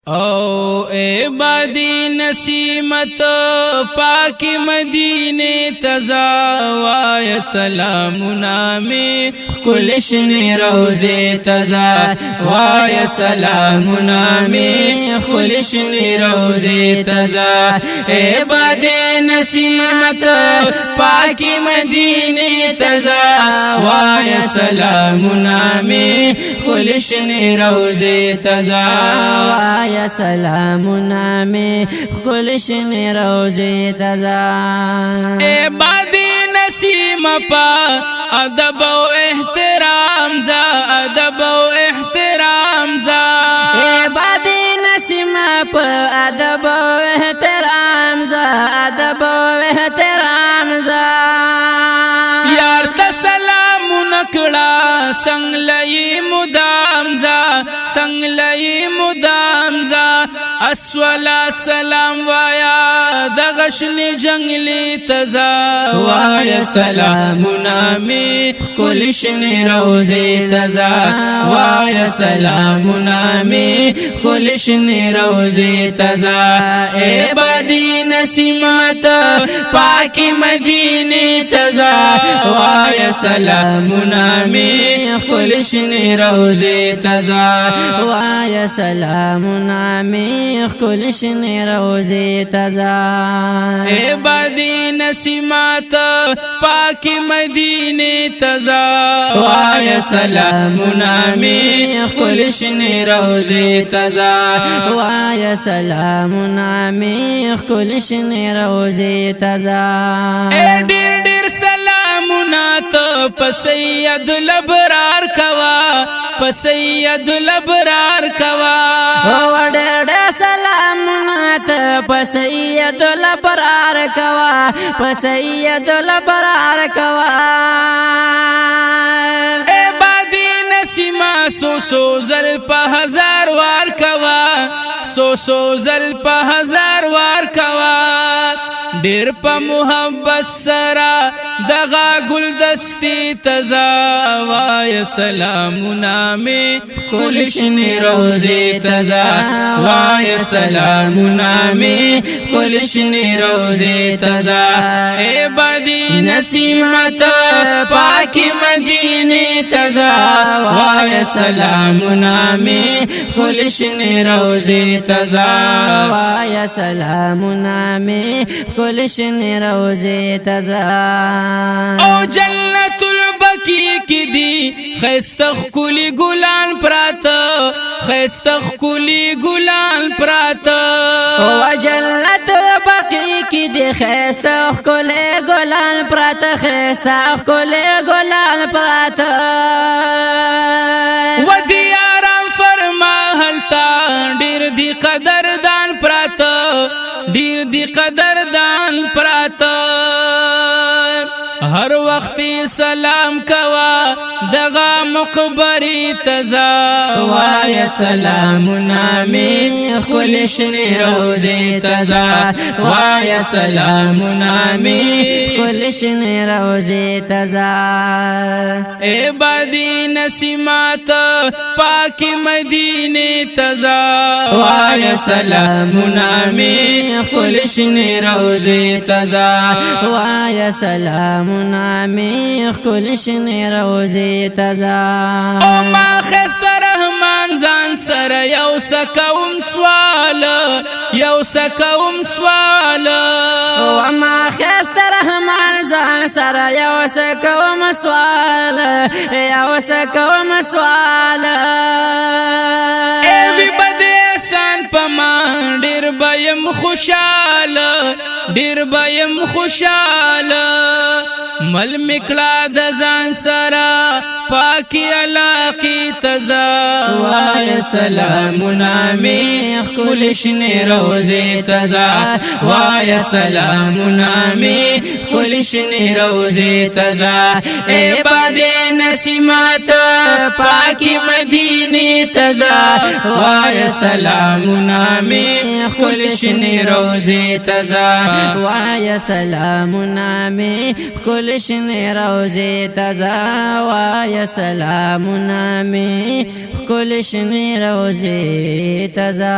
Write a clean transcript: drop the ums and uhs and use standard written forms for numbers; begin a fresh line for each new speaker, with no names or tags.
او اے بادی نسیمت پاکی مدینے تزاوائے سلامنا میں کلشن روزے تزاوائے سلامنا میں کلشن روزے تزا اے بادی نسیمت پاکی مدینے تزاوائے سلامنا میں کلشن روزے تزاوائے سلامنا میں کلشن روزے تزا اے بادی نسیم پا ادب و احترام زا ادب و احترام زا اے بادی نسیم پا ادب و احترام زا ادب و احترام زا یار تسلام نکڑا سنگ لئی مدام زا سنگ لئی مدام زا اسولا سلام وایا دغشن جنگلی تزا وایا سلامنا میں کلشن روزے تزا وایا سلامنا میں کلشن روزے تزا اے بادی نسیمت پاکی مدینے تزا وایا سلامنا میں کلشن روزے تزا وایا سلامنا میں کلشن روزے تزا اے بادی نسیمات پاکی مدینے تزا وایا سلامنا میں کلشن روزے تزا وایا سلامنا میں کلشن روزے تزا اے ڈیر ڈیر سلامنا تو پسید الابرار کوا پسید الابرار کوا وڈڑ سلامنا تو پسید الابرار کوا پسید الابرار کوا اے بادی نسیما سو زل پا ہزار وار کوا سو زل پا ہزار وار کوا دیر پا محبت سرا دغا گلدستی تزا وایا سلامنا میں کلشن روزے تزا وایا سلامنا میں کلشن روزے تزا اے بادی نسیمت پاکی مدینے تزا وایا سلامنا میں کلشن روزے تزا وایا سلامنا میں کلشن روزے تزا او جنت البقیع کی دی خیستخ کلی گلان پراتا خیستخ کلی گلان پراتا او جنت البقیع کی دی خیستخ کلی گلان پراتا خیستخ کلی گلان پراتا و دیارم فرما حلتا دیر دی قدردان پراتا دیر دی قدردان پراتا ہر وقتی سلام کوا دغا مقبری تزا وایا سلامنا میں کلشن روزے تزا وایا سلامنا میں کلشن روزے تزا اے بادی نسیمات پاکی مدینے تزا وایا سلامنا میں کلشن روزے تزا وایا سلامنا میں کلشن روزے تزا او ما خست رحمان زان سر یو سکوم سوال یو سکوم سوال او ما خست رحمان زان سر یو سکوم سوال یو سکوم سوال اے بی بدے احسان پمان دیر بیم خوشحال دیر بیم خوشحال مل مکلا دزان سرا پاکی علاقی تزا وایا سلامنا میں کلشن روزے تزا وایا سلامنا میں کلشن روزے تزا اے بادی نسیمات پاکی مدینے تزا وایا سلامنا میں کلشن شنی روزی تزا
وایا سلامنا می خکل شنی روزی تزا وایا سلامنا می خکل شنی روزی تزا